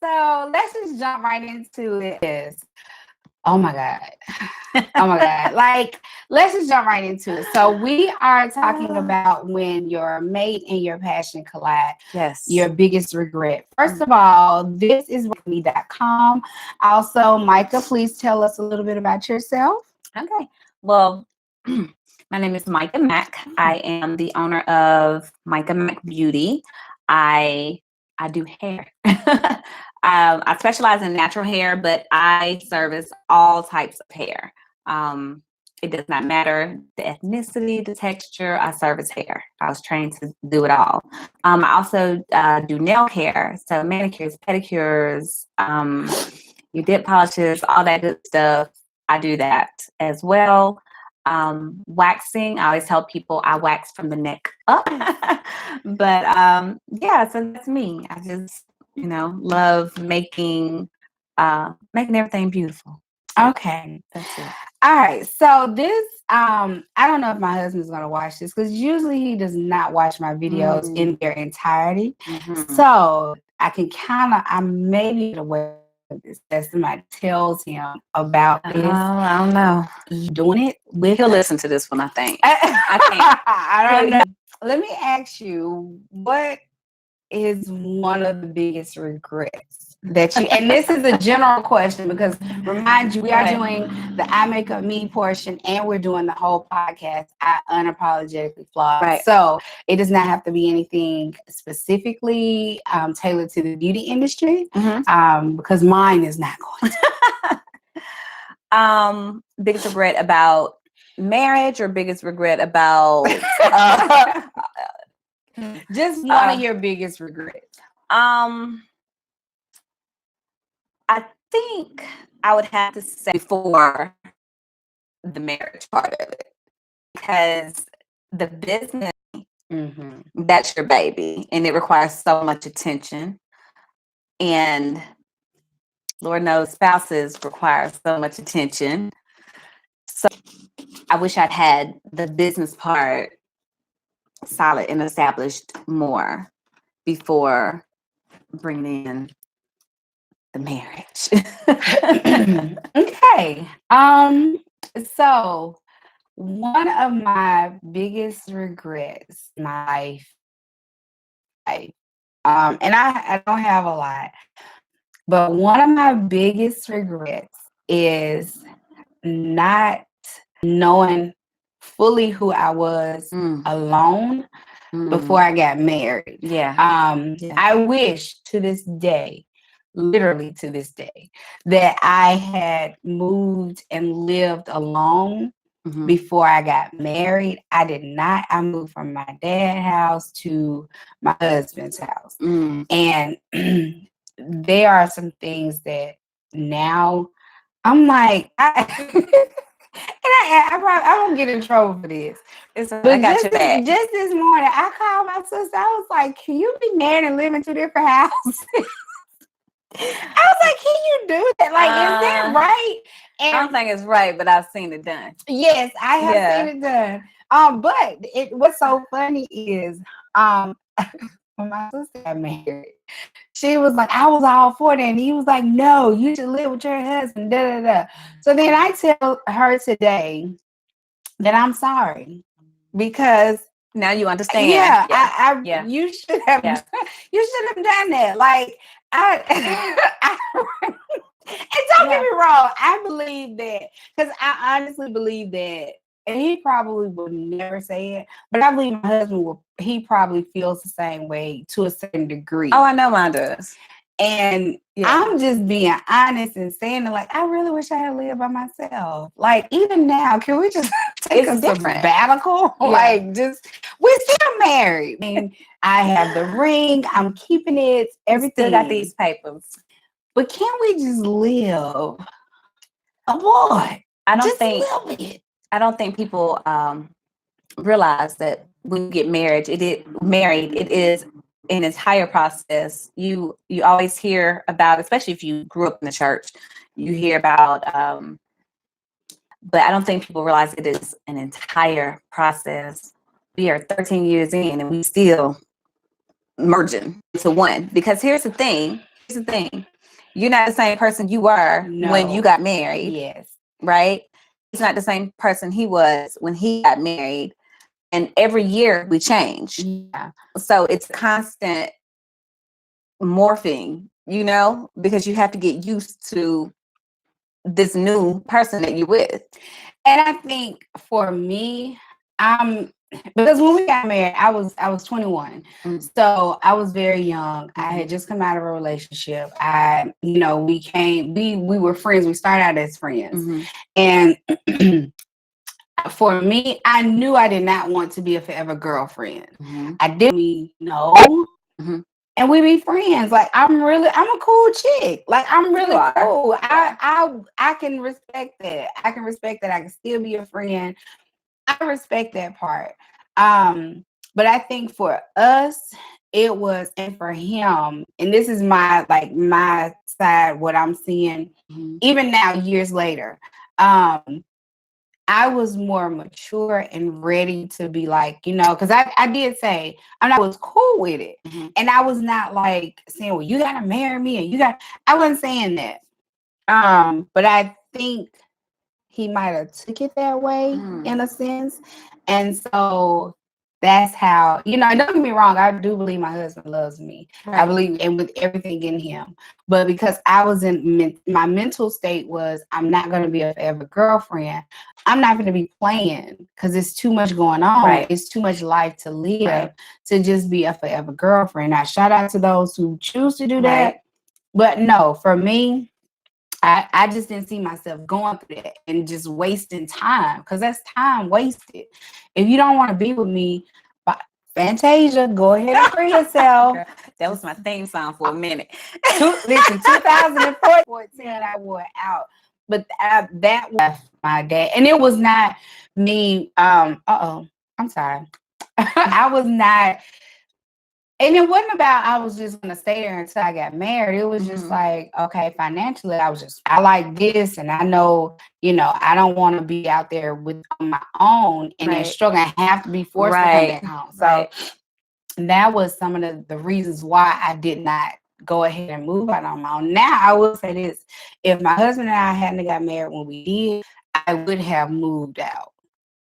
So let's just jump right into it. Oh my God. Oh my God. Like, let's just jump right into it. So we are talking about when your mate and your passion collide. Yes. Your biggest regret. First of all, this is me.com. Also, Myca, please tell us a little bit about yourself. Okay. Well, my name is Myca Mac. I am the owner of Myca Mac Beauty. I do hair. I specialize in natural hair, but I service all types of hair. It does not matter the ethnicity, the texture. I service hair. I was trained to do it all. I also do nail care, so manicures, pedicures, your dip polishes, all that good stuff. I do that as well. Waxing, I always tell people I wax from the neck up. But yeah, so that's me. I just, love making everything beautiful. Okay. That's it. All right. So this, I don't know if my husband's going to watch this because usually he does not watch my videos in their entirety. Mm-hmm. So I may be aware of this that somebody tells him about this. I don't know. You doing it with He'll listen to this one, I think. I don't know. Let me ask you, what is one of the biggest regrets that you, and this is a general question because remind you, we are doing the I Make Up Me portion and we're doing the whole podcast, I Unapologetically Flawed. Right. So it does not have to be anything specifically tailored to the beauty industry, because mine is not going to. Biggest regret about marriage or biggest regret about just one of your biggest regrets. I think I would have to say before the marriage part of it, because the business, that's your baby, and it requires so much attention. And Lord knows spouses require so much attention. So I wish I'd had the business part solid and established more before bringing in the marriage. Okay. So one of my biggest regrets in my life, and I don't have a lot, but one of my biggest regrets is not knowing fully who I was alone before I got married. Yeah. I wish to this day, literally to this day, that I had moved and lived alone before I got married. I did not. I moved from my dad's house to my husband's house. And there are some things that now I'm like, I don't get in trouble for this. But I got your back. Just this morning, I called my sister. I was like, can you be married and live in two different houses? I was like, can you do that? Like, is that right? And I don't think it's right, but I've seen it done. Yes, I have seen it done. But what's so funny is when my sister got married, she was like, I was all for that. And he was like, no, you should live with your husband. Da, da, da. So then I tell her today that I'm sorry because now you understand. Yeah. You should have done that. Like and don't get me wrong, I believe that because I honestly believe that, and he probably would never say it, but I believe my husband he probably feels the same way to a certain degree. Oh, I know mine does. And I'm just being honest and saying that, like, I really wish I had lived by myself. Like, even now, can we just take a sabbatical? Yeah. Like, we're still married. I mean, I have the ring. I'm keeping it. Everything. Still got these papers. But can't we just live? Boy, I don't think people realize that when you get married, it is an entire process. You always hear about, especially if you grew up in the church, you hear about, but I don't think people realize it is an entire process. We are 13 years in and we still merging into one. Because here's the thing. You're not the same person you were when you No. got married, Yes. right? He's not the same person he was when he got married. And every year we change. Yeah. So it's constant morphing, because you have to get used to this new person that you're with. And I think for me, because when we got married, I was 21. So I was very young. I had just come out of a relationship. We were friends. We started out as friends. And for me, I knew I did not want to be a forever girlfriend. I didn't know. And we be friends. Like I'm a cool chick. Like I'm really cool. I can respect that. I can respect that. I can still be a friend. I respect that part. But I think for us, it was, and for him, and this is my side, what I'm seeing, even now, years later. I was more mature and ready to be like, because I did say, I was cool with it. And I was not like saying, well, you got to marry me. And I wasn't saying that. But I think he might have took it that way in a sense. And so that's how, and don't get me wrong, I do believe my husband loves me. Right. I believe, and with everything in him. But because I was my mental state was, I'm not going to be a forever girlfriend. I'm not going to be playing because it's too much going on. Right. It's too much life to live to just be a forever girlfriend. Now, shout out to those who choose to do that. But no, for me, I just didn't see myself going through that and just wasting time, because that's time wasted. If you don't want to be with me, Fantasia, go ahead and free yourself. That was my theme song for a minute. Listen, 2014, I wore out. But that was my dad. And it was not me. I'm sorry. I was not. And it wasn't about I was just going to stay there until I got married. It was just like, okay, financially, I like this. And I know, I don't want to be out there on my own and then struggling. I have to be forced to come back home. So that was some of the reasons why I did not go ahead and move out on my own. Now, I will say this. If my husband and I hadn't got married when we did, I would have moved out.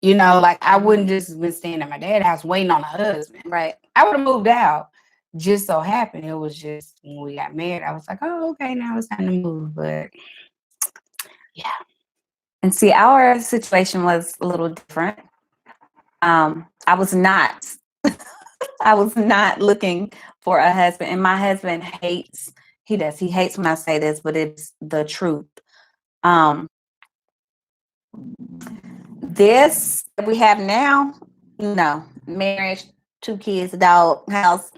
I wouldn't just been staying at my dad's house waiting on a husband. Right. I would have moved out. Just so happened, it was just when we got married, I was like, oh, okay, now it's time to move. But yeah. And see, our situation was a little different. I was not looking for a husband, and my husband hates when I say this, but it's the truth. This that we have now, no, marriage, 2 kids, dog, house.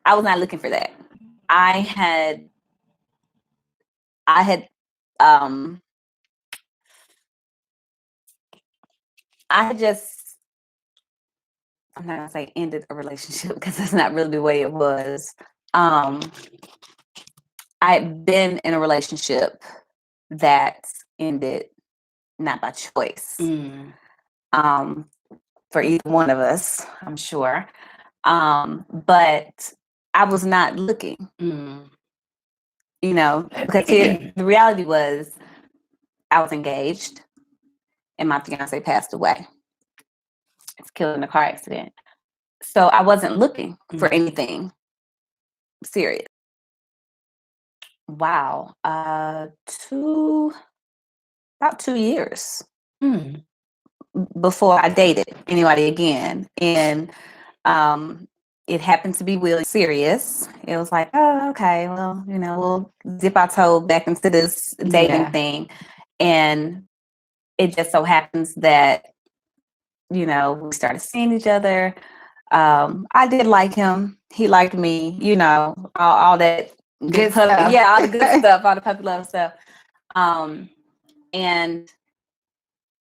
I was not looking for that. I had just, I'm not gonna say ended a relationship because that's not really the way it was. I'd been in a relationship that ended not by choice. For either one of us, I'm sure. But I was not looking. Because the reality was I was engaged and my fiance passed away. He was killed in a car accident. So I wasn't looking for anything serious. Wow. About 2 years before I dated anybody again. And it happened to be really serious. It was like, oh, okay, well, we'll dip our toe back into this dating thing. And it just so happens that, we started seeing each other. I did like him. He liked me, all that good stuff. Yeah, all the good stuff, all the puppy love stuff. And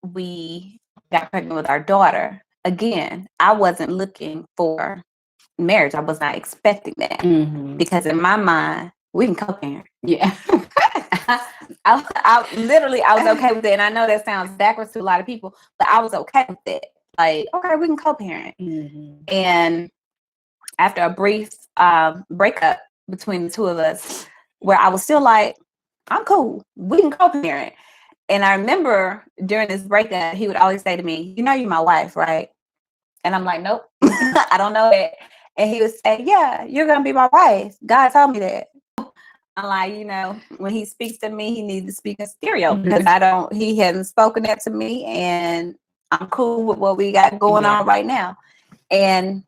we got pregnant with our daughter. Again, I wasn't looking for marriage. I was not expecting that because in my mind, we can co-parent. Yeah. I literally, I was okay with it. And I know that sounds backwards to a lot of people, but I was okay with it. Like, okay, we can co-parent. And after a brief breakup between the two of us, where I was still like, I'm cool. We can co-parent. And I remember during this breakup, he would always say to me, you know, you're my wife, right? And I'm like, nope, I don't know that. And he would say, yeah, you're going to be my wife. God told me that. I'm like, you know, when he speaks to me, he needs to speak in stereo because he hasn't spoken that to me. And I'm cool with what we got going on right now. And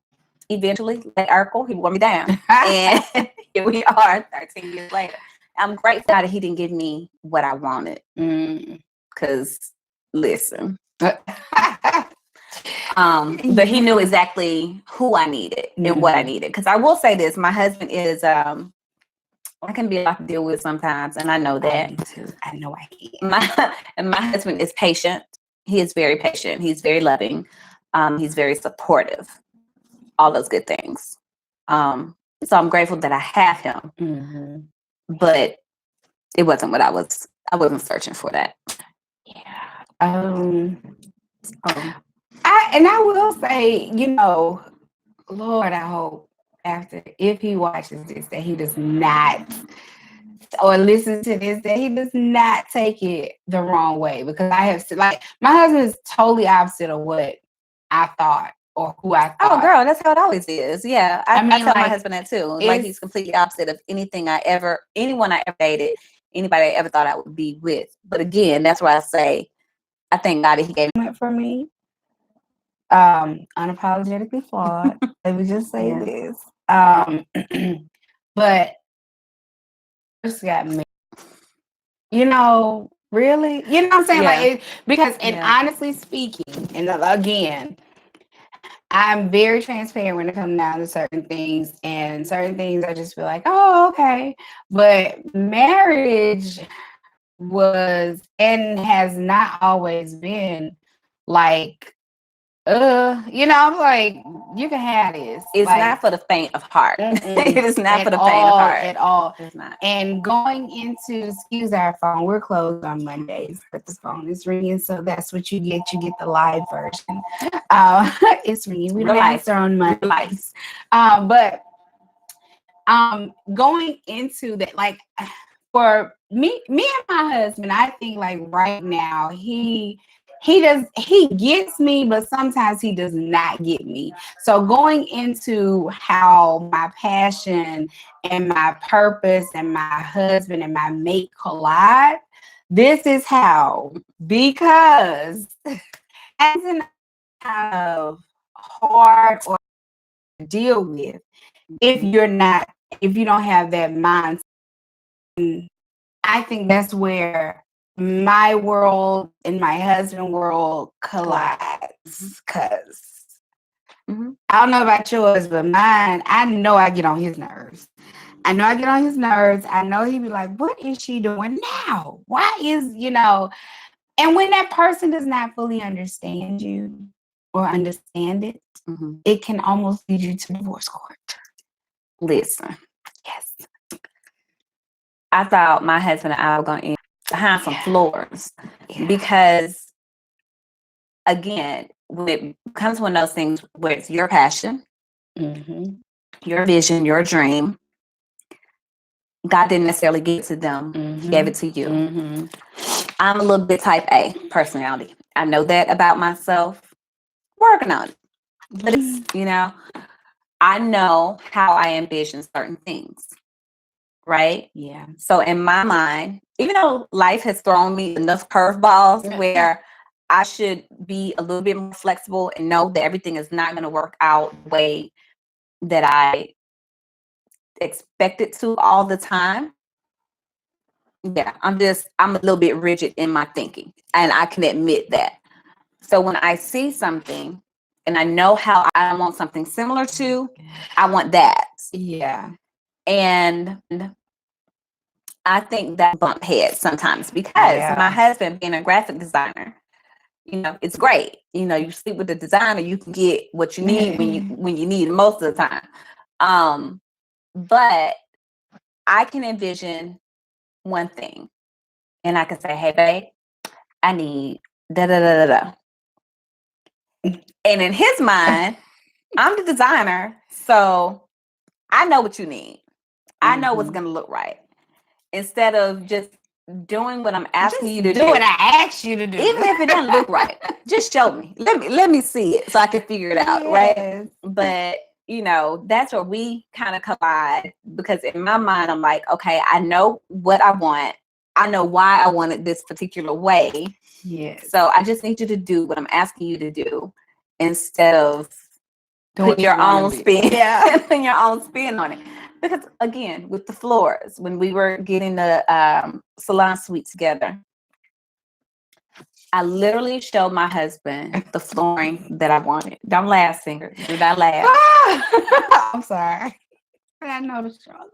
eventually, like Urkel, he wore me down. And here we are 13 years later. I'm grateful that he didn't give me what I wanted. Because, listen. But he knew exactly who I needed and what I needed. Because I will say this, my husband is, I can be a lot to deal with sometimes, and I know that. I know I can. My husband is patient. He is very patient. He's very loving. He's very supportive. All those good things. So I'm grateful that I have him. But it wasn't what I wasn't searching for that. Yeah. I will say, you know, Lord, I hope if he watches this, that he does not, or listens to this, that he does not take it the wrong way, because I have, like, my husband is totally opposite of what I thought or who I thought. Oh, girl, that's how it always is. Yeah, I tell my husband that too. Like, he's completely opposite of anyone I ever dated, anybody I ever thought I would be with. But again, that's why I say, I thank God that he gave it for me. Unapologetically flawed. Let me just say this. But first got me. You know, really? You know what I'm saying? Like, because, and honestly speaking, and again, I'm very transparent when it comes down to certain things, and certain things I just feel like, oh, okay. But marriage was and has not always been like, you know, I'm like, you can have this. It's like, not for the faint of heart. It is not for the faint of heart at all. It's not. And going into, excuse our phone, we're closed on Mondays, but the phone is ringing, so that's what you get. You get the live version. It's ringing. We don't answer on Mondays. But going into that, like, for me and my husband, I think, like, right now, he gets me, but sometimes he does not get me. So going into how my passion and my purpose and my husband and my mate collide, this is how, because as an kind of hard or deal with if you don't have that mindset. I think that's where my world and my husband world collides. Because I don't know about yours, but mine, I know I get on his nerves. I know he'd be like, what is she doing now? Why is, you know, and when that person does not fully understand you or understand it, it can almost lead you to divorce court. Listen. Yes. I thought my husband and I were going to end behind some floors because, again, when it comes to one of those things where it's your passion, your vision, your dream, God didn't necessarily give it to them. He gave it to you. I'm a little bit type A personality. I know that about myself. Working on it. But it's, you know, I know how I envision certain things. Right? Yeah. So in my mind, even though life has thrown me enough curveballs where I should be a little bit more flexible and know that everything is not going to work out the way that I expect it to all the time. Yeah, I'm a little bit rigid in my thinking, and I can admit that. So when I see something and I know how I want something similar to, I want that. Yeah. And I think that bump heads sometimes because my husband being a graphic designer, you know, it's great. You know, you sleep with the designer, you can get what you need when you need it most of the time. But I can envision one thing, and I can say, "Hey, babe, I need da da da da da." And in his mind, I'm the designer, so I know what you need. I know what's gonna look right. instead of just doing what I'm asking Just you to do do. what I asked you to do. Even if it doesn't look right, just show me. Let me see it so I can figure it out, right? Yes. But that's where we kind of collide, because in my mind, I'm like, okay, I know what I want. I know why I want it this particular way. Yes. So I just need you to do what I'm asking you to do instead of Doing putting your own spin. Yeah. Putting your own spin on it. Because again, with the floors, when we were getting the salon suite together, I literally showed my husband the flooring that I wanted. Don't laugh, Singrid. Do not laugh. I'm sorry. I know the struggle.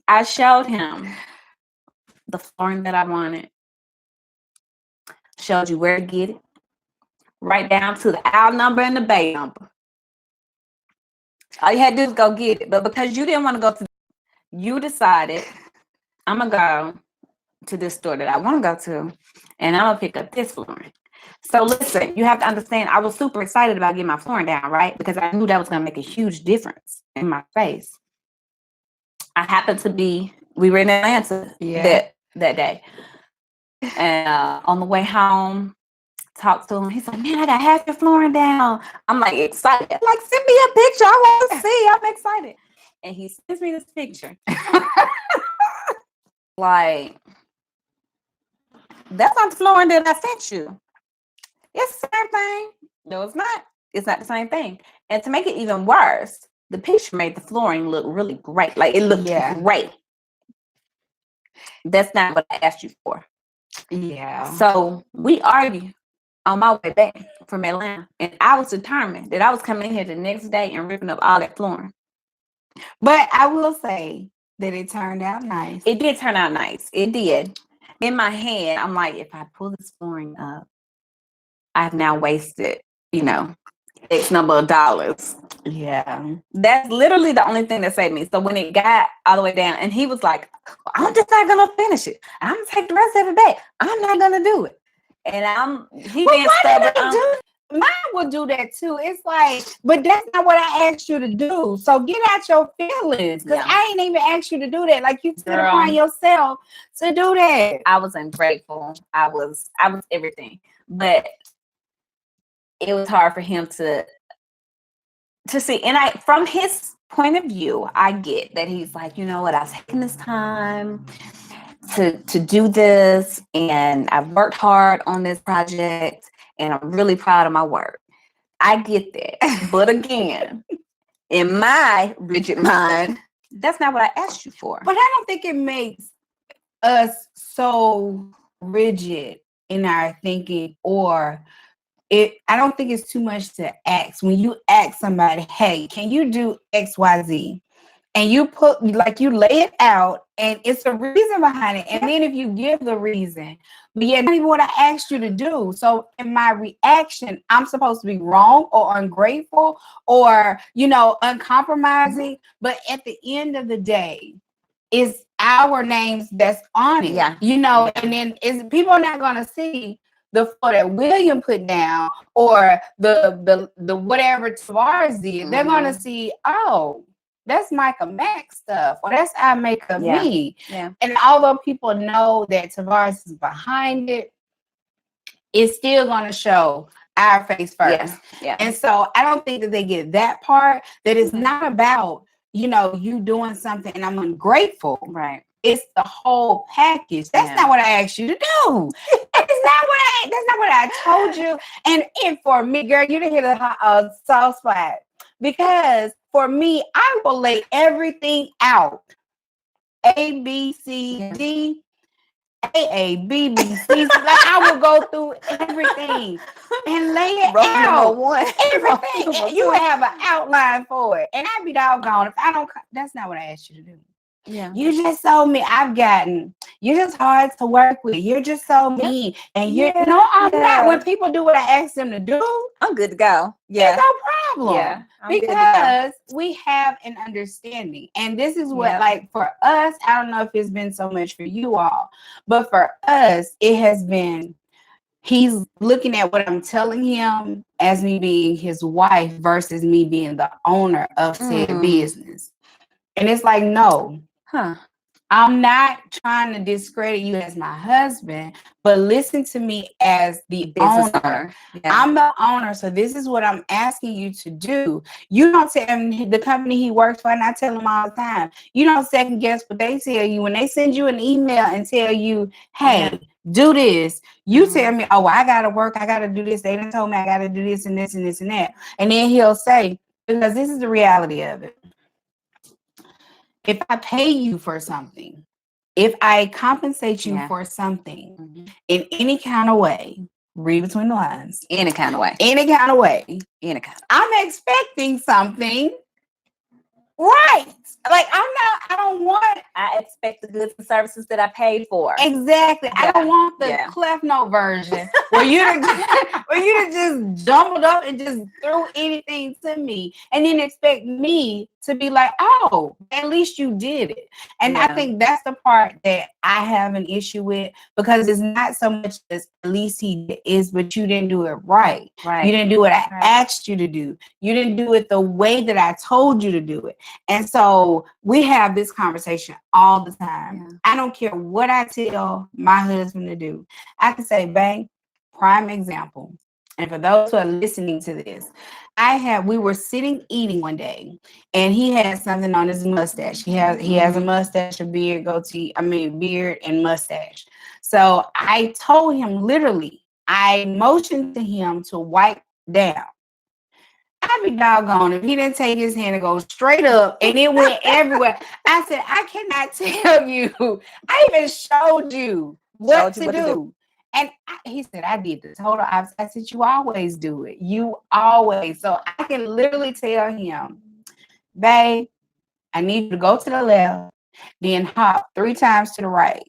I showed him the flooring that I wanted. Showed you where to get it. Right down to the aisle number and the bay number. All you had to do is go get it. But because you didn't want to go to, you decided, I'm going to go to this store that I want to go to, and I'm going to pick up this flooring. So listen, you have to understand, I was super excited about getting my flooring down, right? Because I knew that was going to make a huge difference in my face. I happened to be, we were in Atlanta that day. And on the way home, talked to him. He's like, man, I got half your flooring down. I'm like excited. Like, send me a picture. I want to see. I'm excited. And he sends me this picture. Like, that's not the flooring that I sent you. It's the same thing. No, it's not. It's not the same thing. And to make it even worse, the picture made the flooring look really great. Like, it looked great. That's not what I asked you for. Yeah. So we argued on my way back from Atlanta, and I was determined that I was coming in here the next day and ripping up all that flooring. But I will say that it turned out nice. It did turn out nice. It did. In my head, I'm like, if I pull this flooring up, I've now wasted, X number of dollars. Yeah. That's literally the only thing that saved me. So when it got all the way down, and he was like, I'm just not gonna finish it. I'm gonna take the rest of the day. I'm not gonna do it. And he being stubborn. Mine would do that too. It's like, but that's not what I asked you to do. So get out your feelings, because I ain't even asked you to do that. Like, you took it upon yourself to do that. I was ungrateful. I was everything, but it was hard for him to see. And from his point of view, I get that he's like, you know what, I was taking this time to do this, and I've worked hard on this project, and I'm really proud of my work. I get that. But again, in my rigid mind, that's not what I asked you for. But I don't think it makes us so rigid in our thinking, or I don't think it's too much to ask. When you ask somebody, hey, can you do XYZ? And you lay it out, and it's a reason behind it. And then if you give the reason, but yeah, not even what I asked you to do. So in my reaction, I'm supposed to be wrong or ungrateful or, uncompromising. But at the end of the day, it's our names that's on it. Yeah. And then people are not going to see the floor that William put down or the whatever Tavares did. They're going to see, oh, that's Myca Mac stuff, or that's I make up me. Yeah. And although people know that Tavares is behind it, it's still going to show our face first. Yeah. And so I don't think that they get that part, that it's not about, you doing something and I'm ungrateful. Right. It's the whole package. That's not what I asked you to do. That's not what I told you. And for me, girl, you didn't hit a soft spot. Because for me, I will lay everything out. A, B, C, D, A, B, B, C. Like, I will go through everything and lay it out. Everything. You have an outline for it. And I'd be doggone if I don't. That's not what I asked you to do. Yeah. You just told me you're just hard to work with. You're just so mean. And I'm not. When people do what I ask them to do, I'm good to go. Yeah. It's no problem. Yeah. Because we have an understanding. And this is what, like, for us, I don't know if it's been so much for you all, but for us, it has been, he's looking at what I'm telling him as me being his wife versus me being the owner of said business. And it's like, no. Huh. I'm not trying to discredit you as my husband, but listen to me as the Business owner. Yeah. I'm the owner, so this is what I'm asking you to do. You don't tell him the company he works for, and I tell him all the time, you don't second guess what they tell you. When they send you an email and tell you, hey, do this, you tell me, oh, I gotta work, I gotta do this. They done told me I gotta do this and this and this and that. And then he'll say, because this is the reality of it. If I pay you for something, if I compensate you for something in any kind of way, read between the lines. Any kind of way. Any kind of way. Any kind. I'm expecting something. Right. Like I don't want. I expect the goods and services that I paid for. Exactly. Yeah. I don't want the Clef Note version where you just jumbled up and just threw anything to me and then expect me to be like, oh, at least you did it. And I think that's the part that I have an issue with, because it's not so much as at least he is, but you didn't do it right. You didn't do what I asked you to do. You didn't do it the way that I told you to do it. And so we have this conversation all the time. I don't care what I tell my husband to do. I can say, bang, prime example. And for those who are listening to this, we were sitting eating one day, and he had something on his mustache. He has a mustache, a beard, beard and mustache. So I told him, literally, I motioned to him to wipe down. I'd be doggone if he didn't take his hand and go straight up and it went everywhere. I said, I cannot tell you. I even showed you what to do. And he said, I did the total opposite. I said, you always do it. You always. So I can literally tell him, babe, I need you to go to the left, then hop 3 times to the right,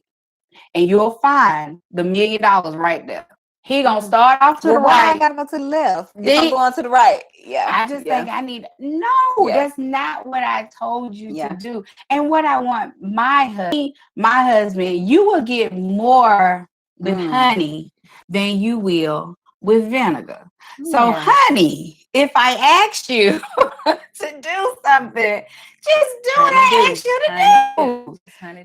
and you'll find the $1 million right there. He gonna start off to the right. I gotta go to the left. I'm going to the right. Yeah. I just think I need. No, that's not what I told you to do. And what I want my husband, you will get more with honey than you will with vinegar. So, honey, if I ask you to do something, just do what I asked you to do.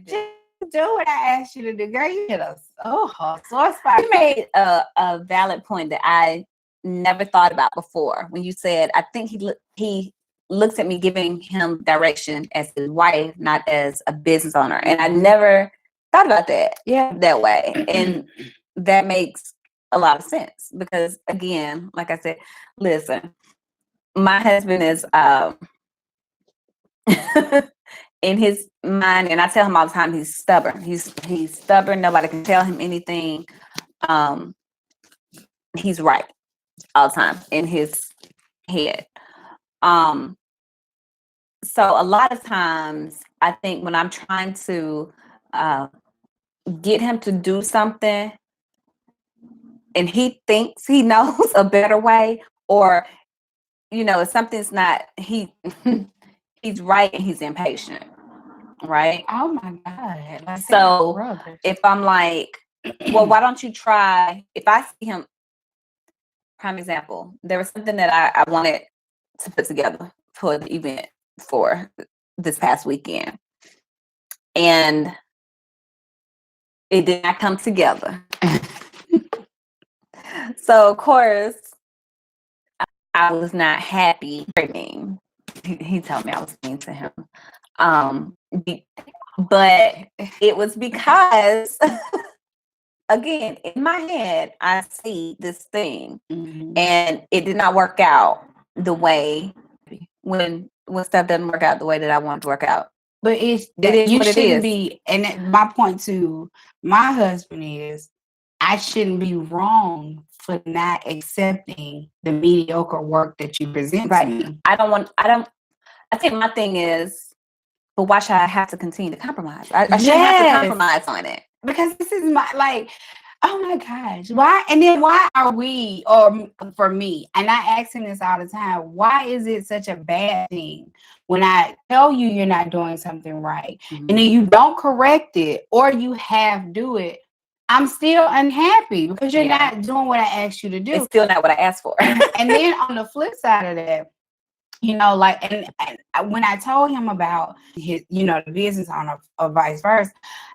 Just do what I asked you to do. Girl, you hit us. Oh, sore spot. You made a valid point that I never thought about before when you said, I think he looks at me giving him direction as his wife, not as a business owner. And I never thought about that that way. And that makes a lot of sense because, again, like I said, listen, my husband is in his mind, and I tell him all the time, he's stubborn. He's stubborn. Nobody can tell him anything. He's right all the time in his head. So a lot of times I think when I'm trying to get him to do something and he thinks he knows a better way, or, if something's not, he's right and he's impatient. Right? Oh my God. So if I'm like, well, why don't you try, if I see him, prime example, there was something that I wanted to put together for the event for this past weekend. And it did not come together. So, of course, I was not happy. He told me I was mean to him. But it was because, again, in my head, I see this thing, and it did not work out the way when stuff doesn't work out the way that I want it to work out. But it is you shouldn't be. And my point to my husband is, I shouldn't be wrong for not accepting the mediocre work that you present to me. I think my thing is, but why should I have to continue to compromise? I shouldn't have to compromise on it. Because this is oh my gosh, why? And then why are we, or for me, and I ask him this all the time, why is it such a bad thing when I tell you you're not doing something right, and then you don't correct it, or you do it? I'm still unhappy because you're not doing what I asked you to do. It's still not what I asked for. And then on the flip side of that, like, and when I told him about his, the business owner or vice versa,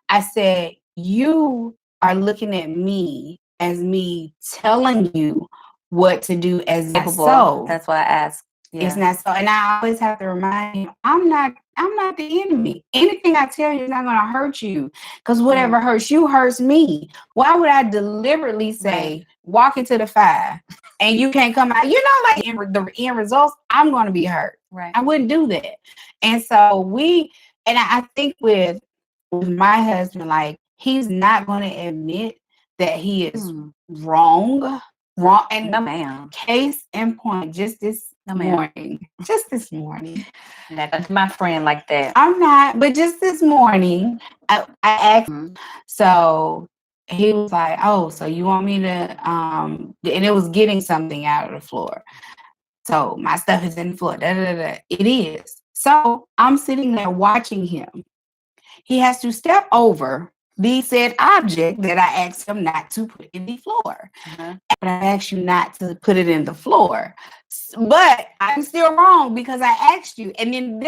I said, you are looking at me as me telling you what to do as not so. That's why I asked. It's not so. And I always have to remind him, I'm not the enemy. Anything I tell you is not gonna hurt you. Because whatever hurts you hurts me. Why would I deliberately say walk into the fire and you can't come out? Like the end results, I'm gonna be hurt. Right. I wouldn't do that. And so I think with my husband, like, he's not gonna admit that he is wrong. And no, ma'am. Case in point, just this morning. That's my friend like that. I'm not, but just this morning, I asked. So he was like, "Oh, so you want me to?" And it was getting something out of the floor. So my stuff is in the floor. Da, da, da, da. It is. So I'm sitting there watching him. He has to step over the said object that I asked him not to put in the floor. But I asked you not to put it in the floor. But I'm still wrong because I asked you. And then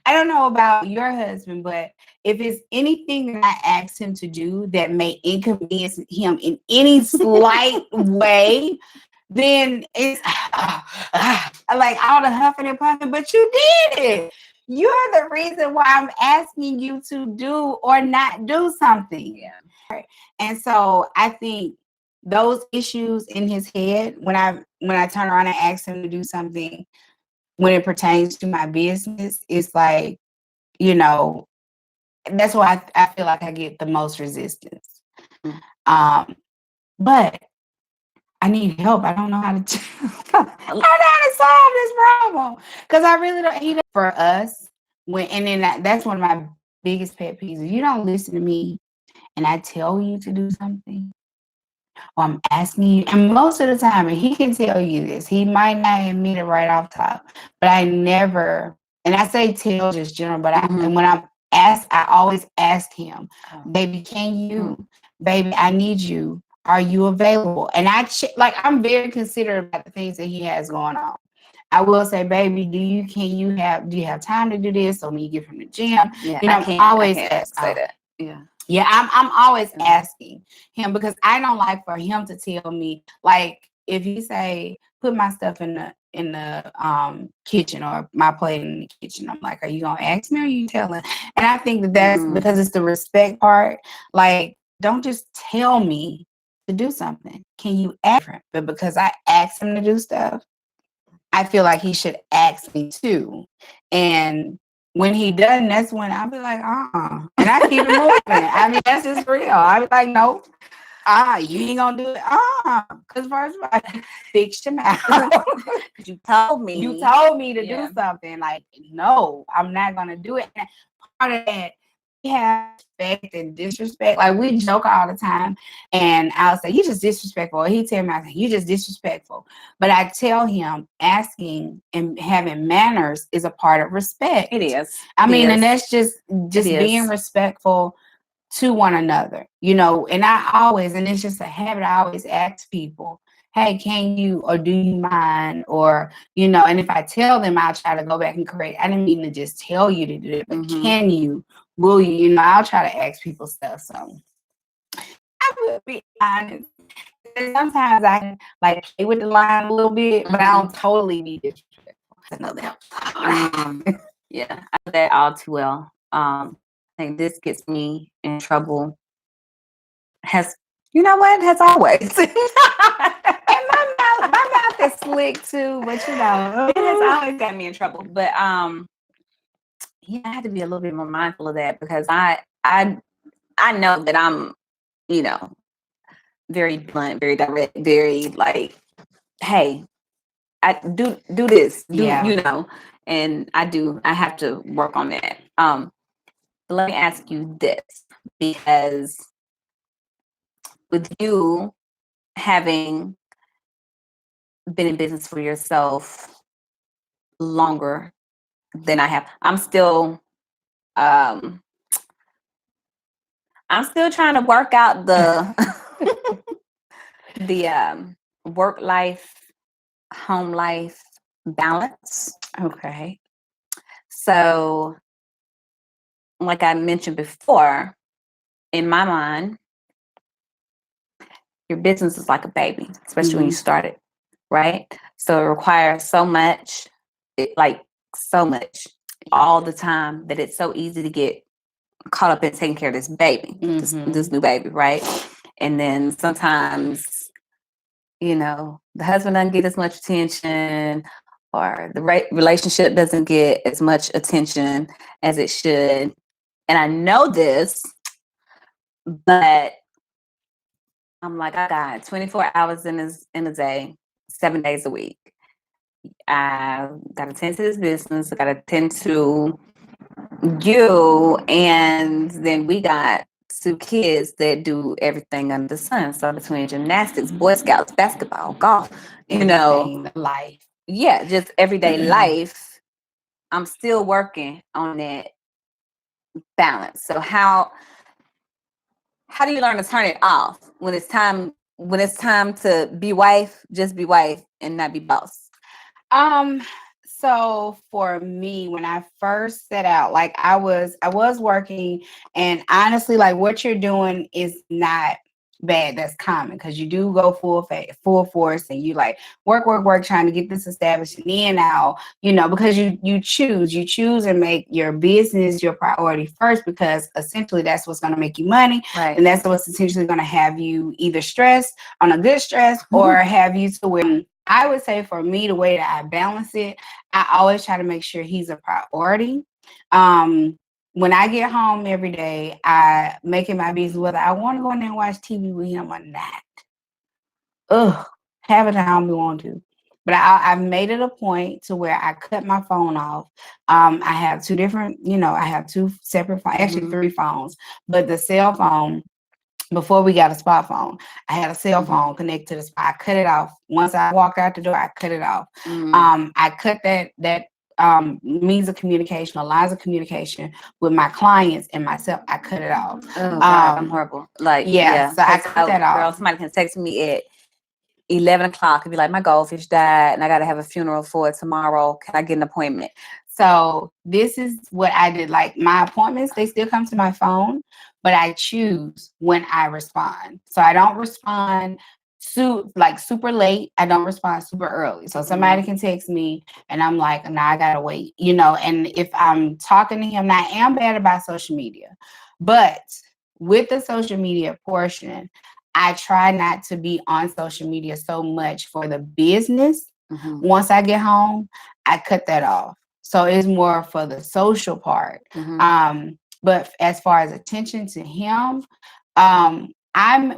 I don't know about your husband, but if it's anything that I asked him to do that may inconvenience him in any slight way, then it's like all the huffing and puffing, but you did it. You're the reason why I'm asking you to do or not do something. Yeah. And so I think those issues in his head, when I turn around and ask him to do something when it pertains to my business, it's like, that's why I feel like I get the most resistance. But I need help. I don't know how to solve this problem because I really don't. For us, that's one of my biggest pet peeves. If you don't listen to me and I tell you to do something, or I'm asking you, and most of the time, and he can tell you this, he might not admit it right off top, but I never, and I say tell just general, but and when I'm asked, I always ask him, baby, can you, baby, I need you. Are you available? And I'm very considerate about the things that he has going on. I will say, baby, do you have time to do this? So when you get from the gym, Yeah, I'm always say that. Yeah, I'm always asking him because I don't like for him to tell me, like, if he say put my stuff in the kitchen or my plate in the kitchen, I'm like, are you gonna ask me or are you telling? And I think that's because it's the respect part. Like, don't just tell me to do something. Can you ask? But because I asked him to do stuff, I feel like he should ask me too. And when he doesn't, that's when I'll be like, and I keep it moving. I mean, that's just real. I'll be like, nope, you ain't gonna do it. Because first of all, I fixed your mouth. You told me. You told me to do something. Like, no, I'm not gonna do it. And part of that, we have respect and disrespect. Like, we joke all the time, and I'll say, "You just disrespectful." Or he tell me, "I say, you just disrespectful." But I tell him, asking and having manners is a part of respect. It is. I mean, and that's just being respectful to one another, and I always, and it's just a habit, I always ask people, hey, can you, or do you mind, or, and if I tell them, I'll try to go back and correct. I didn't mean to just tell you to do it, but can you, will you, I'll try to ask people stuff. So I will be honest. Sometimes I can like play with the line a little bit, but I don't totally be disrespectful. I know that. Yeah, I know that all too well. I think this gets me in trouble. You know what? Has always. And my mouth is slick too, but it has always got me in trouble. But yeah, I had to be a little bit more mindful of that because I know that I'm, very blunt, very direct, very like, hey, I do this, and I have to work on that. Let me ask you this, because with you having been in business for yourself longer than I have, I'm still trying to work out the the work life, home life balance. Okay. So, like I mentioned before, in my mind, your business is like a baby, especially when you start it, right? So it requires so much, like so much all the time that it's so easy to get caught up in taking care of this baby, this new baby, right? And then sometimes, the husband doesn't get as much attention, or the relationship doesn't get as much attention as it should. And I know this, but I'm like, I got 24 hours in a day, 7 days a week. I got to tend to this business. I got to tend to you, and then we got two kids that do everything under the sun. So between gymnastics, Boy Scouts, basketball, golf, Life. Yeah, just everyday life. I'm still working on that balance. So how do you learn to turn it off when it's time to be wife, just be wife and not be boss? So for me, when I first set out, like I was working, and honestly, like what you're doing is not bad. That's common because you do go full force, and you like work, trying to get this established. And then now, because you choose and make your business your priority first, because essentially that's what's going to make you money, Right. and that's what's essentially going to have you either stressed on a good stress, or have you to where, I would say for me, the way that I balance it, I always try to make sure he's a priority. When I get home every day, I make it my business whether I want to go in there and watch TV with him or not. Have it how we want to. But I've made it a point to where I cut my phone off. I have two different, I have two separate phones, actually three phones, but the cell phone, before we got a spot phone, I had a cell phone connected to the spot. I cut it off. Once I walked out the door, I cut it off. I cut that means of communication or lines of communication with my clients and myself. I cut it off. Oh God, I'm horrible. Like, so I cut that girl, off. somebody can text me at 11 o'clock and be like, my goldfish died and I got to have a funeral for it tomorrow. Can I get an appointment? So this is what I did. Like my appointments, they still come to my phone, but I choose when I respond. So I don't respond super late. I don't respond super early. So somebody can text me and I'm like, nah, I gotta wait, and if I'm talking to him, now I am bad about social media, but with the social media portion, I try not to be on social media so much for the business. Once I get home, I cut that off. So it's more for the social part. But as far as attention to him,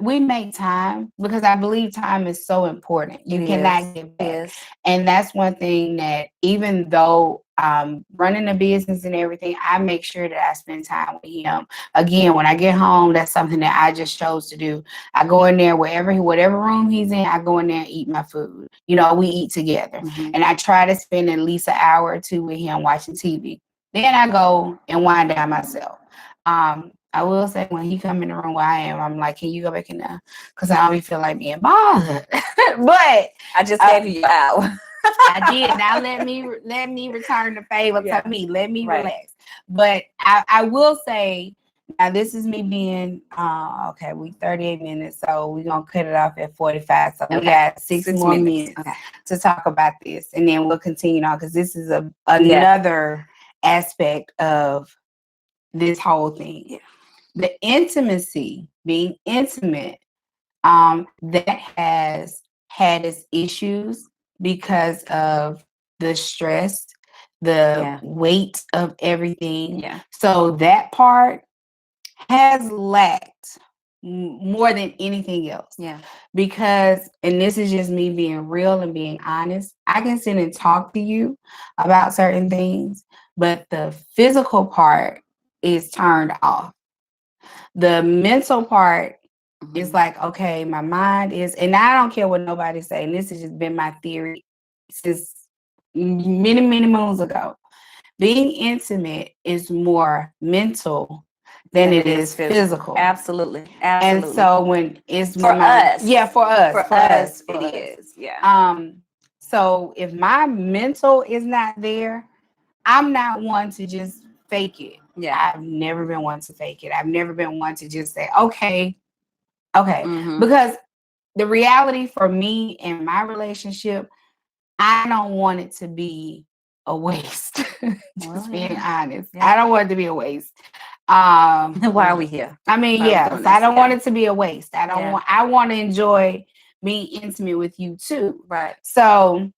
we make time because I believe time is so important. You cannot get back. And that's one thing that even though running a business and everything, I make sure that I spend time with him. Again, when I get home, that's something that I just chose to do. I go in there whatever room he's in, I go in there and eat my food. We eat together. And I try to spend at least an hour or two with him watching TV. Then I go and wind down myself. I will say when he come in the room where I am, I'm like, can you go back in there? Because I don't feel like being bothered. But I just gave you your hour. I did. Now let me return the favor to me. Let me relax. But I will say, now this is me being okay. We 38 minutes, so we're gonna cut it off at 45. So we got six more minutes to talk about this, and then we'll continue on because this is another aspect of this whole thing. The intimacy, being intimate, that has had its issues because of the stress, the weight of everything. So that part has lacked more than anything else. Because, and this is just me being real and being honest, I can sit and talk to you about certain things, but the physical part is turned off. The mental part is like, okay, my mind is, and I don't care what nobody's saying. This has just been my theory since many, many moons ago. Being intimate is more mental than it is physical. Absolutely. And so when it's for us, it is. Yeah. So if my mental is not there, I'm not one to just fake it. Yeah. I've never been one to fake it. I've never been one to just say, okay, okay. Mm-hmm. Because the reality for me and my relationship, I don't want it to be a waste. Just being honest. Yeah. I don't want it to be a waste. Why are we here? I mean, Why are we yeah. doing So I this? don't Yeah. want it to be a waste. I want to enjoy being intimate with you too. Right. So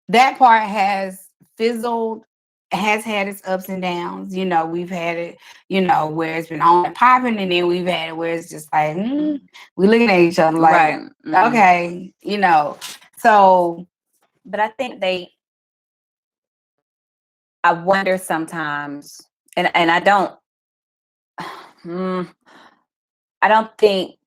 that part has fizzled, has had its ups and downs. You know, we've had it, you know, where it's been on and popping, and then we've had it where it's just like, we looking at each other like, Right. okay, you know. So, But I think I wonder sometimes, and I don't, I don't think,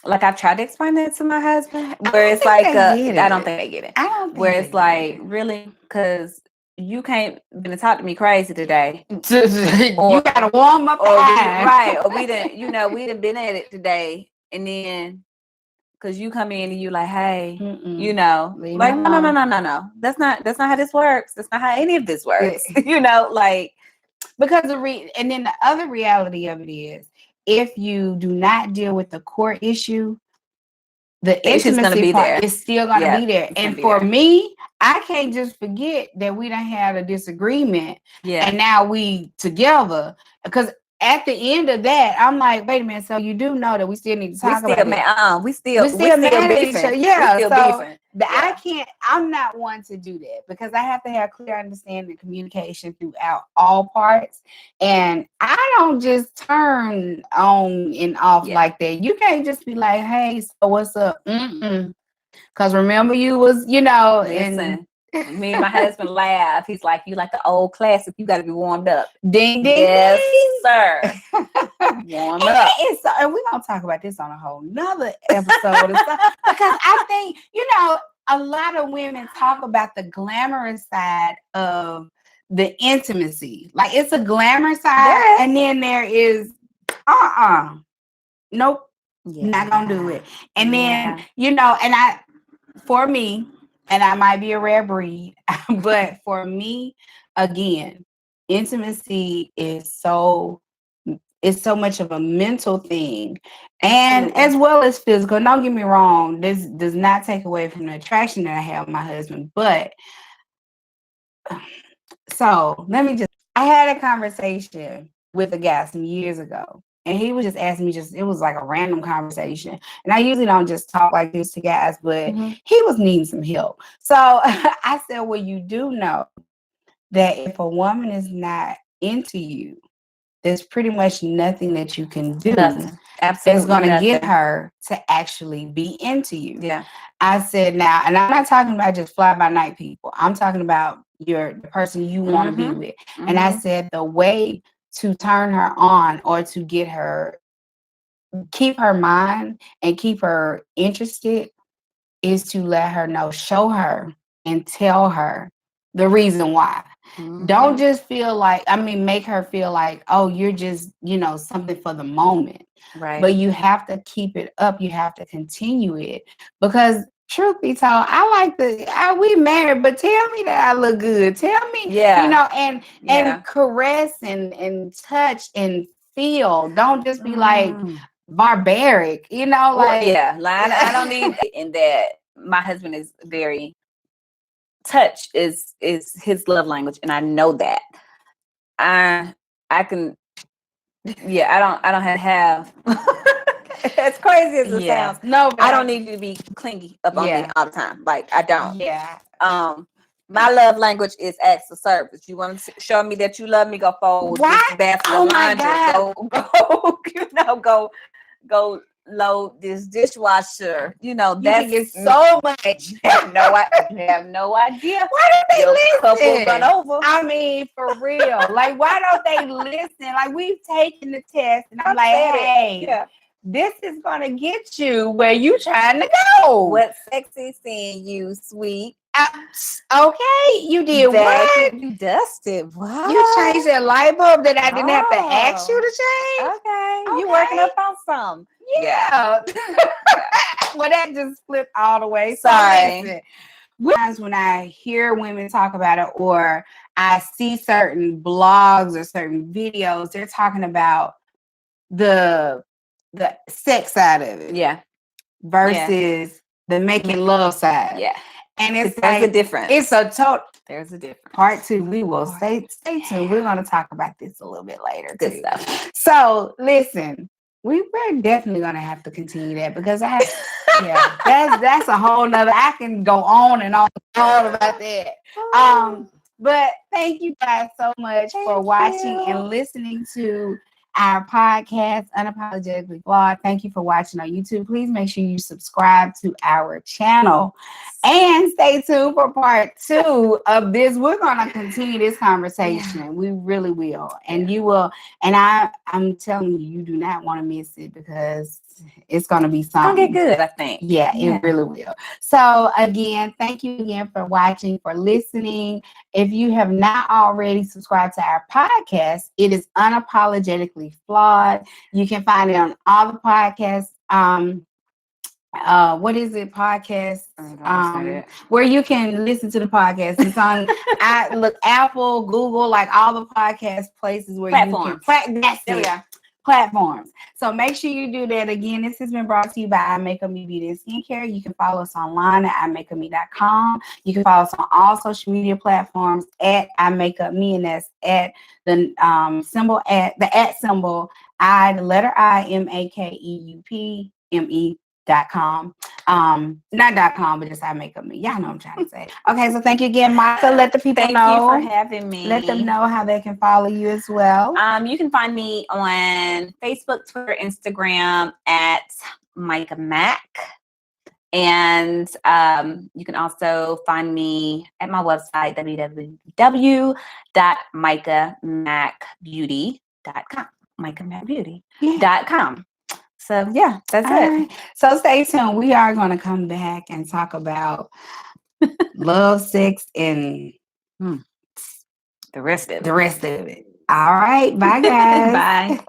like I've tried to explain it to my husband, where it's like, I don't think they get it. I don't think Where it's like, really, because you can't been to talk to me crazy today. You gotta warm up, or we didn't, we done been at it today, and then because you come in and you like, hey, Leave like no, that's not how this works. That's not how any of this works. Like because and then the other reality of it is, if you do not deal with the core issue, the intimacy part is still going to be there. And for me, I can't just forget that we done had a disagreement and now we together. Because at the end of that, I'm like, wait a minute. So you do know that we still need to talk about it. We still mad at each other. Yeah. So I can't. I'm not one to do that because I have to have clear understanding and communication throughout all parts. And I don't just turn on and off like that. You can't just be like, hey, so what's up? Because remember, you was, Listen, and me and my husband laugh. He's like, you like the old classic. You got to be warmed up. Ding, ding, yes, ding. sir. Warm up. And we're going to talk about this on a whole nother episode. Because I think, a lot of women talk about the glamorous side of the intimacy. Like, it's a glamour side, and then there is, nope, not going to do it. And then, for me, and I might be a rare breed, but for me, again, intimacy is so much of a mental thing, and as well as physical. Don't get me wrong, this does not take away from the attraction that I have with my husband, but so I had a conversation with a guy some years ago, and he was just asking me, it was like a random conversation. And I usually don't just talk like this to guys, but he was needing some help. So I said, well, you do know that if a woman is not into you, there's pretty much nothing that you can do that's going to get her to actually be into you. Yeah. I said, now, and I'm not talking about just fly by night people. I'm talking about the person you want to be with. And I said, the way to turn her on or to get her, keep her mind and keep her interested is to let her know, show her and tell her the reason why. Don't just feel like, make her feel like, oh, you're just, something for the moment. Right. But you have to keep it up. You have to continue it. Because truth be told, we married, but tell me that I look good. Tell me, and caress and touch and feel. Don't just be like barbaric, I don't need in that. My husband is very, touch is his love language, and I know that. I can, I don't have as crazy as it sounds. No, I don't need you to be clingy up on me all the time. Like, I don't. My love language is acts of service. You want to show me that you love me? Go fold this basket of laundry. Go load this dishwasher. That's so much. You have no idea. Why don't they listen? Couple run over. For real. Like, why don't they listen? Like, we've taken the test, and I'm like, hey, this is gonna get you where you trying to go. What sexy seeing you, sweet. Okay, you did what? You dusted. Wow. You changed that light bulb that I didn't have to ask you to change. Okay. You working up on some. Yeah. Well, that just flipped all the way. Sorry. So listen, when I hear women talk about it, or I see certain blogs or certain videos, they're talking about the sex side of it, versus the making love side. Yeah. And it's there's a difference. It's a total. There's a difference. Part 2, we will stay tuned. We're going to talk about this a little bit later. Good too. stuff. So listen, we're definitely going to have to continue that, because that's a whole nother. I can go on and on about that. But thank you guys so much for watching and listening to our podcast, Unapologetically Flawed. Thank you for watching on YouTube. Please make sure you subscribe to our channel and stay tuned for part 2 of this. We're going to continue this conversation. Yeah. We really will. And you will. And I'm telling you, you do not want to miss it, because it's going to be something. It's going to get good, I think. Yeah, it really will. So again, thank you again for watching, for listening. If you have not already subscribed to our podcast, it is Unapologetically Flawed. You can find it on all the podcasts. What is it? Podcast. Where you can listen to the podcast. It's on Apple, Google, like all the podcast places where platforms. You can platforms. So make sure you do that. Again, this has been brought to you by I Makeup Me Beauty and Skincare. You can follow us online at imakeupme.com. You can follow us on all social media platforms at I Makeup Me, and that's at the symbol at the at symbol I, the letter I, MAKEUPME.com. Not .com, but just I Makeup Me. Y'all know what I'm trying to say. Okay, so thank you again, Myca. Let the people know. Thank you for having me. Let them know how they can follow you as well. You can find me on Facebook, Twitter, Instagram at Myca Mac. And you can also find me at my website, www.mycamacbeauty.com. mycamacbeauty.com. So yeah, that's it. Right. So stay tuned. We are going to come back and talk about love, sex, and the rest of it. All right. Bye, guys. Bye.